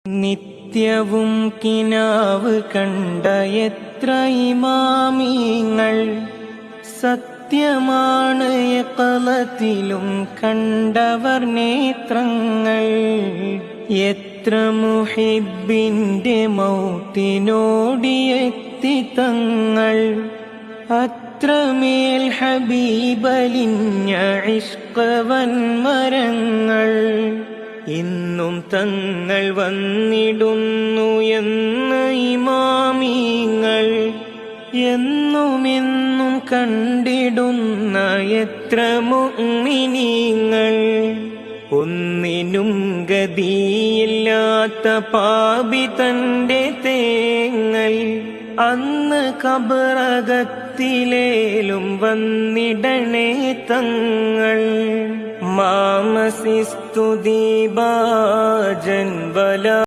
നിത്യവും കിനാവ് കണ്ട എത്ര ഇമാമിങ്ങൾ, സത്യമാണ് യഖളത്തിലും കണ്ടവർ നേത്രങ്ങൾ. എത്ര മുഹിബിന്റെ മൗത്തിനോടിയെത്തി തങ്ങൾ, അത്രമേൽ ഹബീബലിഞ്ഞ ഇഷ്ഖവൻ മരങ്ങൾ. ഇന്നും തങ്ങൾ വന്നിടുന്നു എന്ന ഇമാമിങ്ങൾ, എന്നുമെന്നും കണ്ടിടുന്ന എത്ര മുഅ്മിനീങ്ങൾ. ഒന്നിനും ഗതിയില്ലാത്ത പാപി തന്റെ തേങ്ങൽ, അന്ന് ഖബറകത്തിലേലും വന്നിടണേ തങ്ങൾ. മാമസിസ്തുതി ബാജൻ വല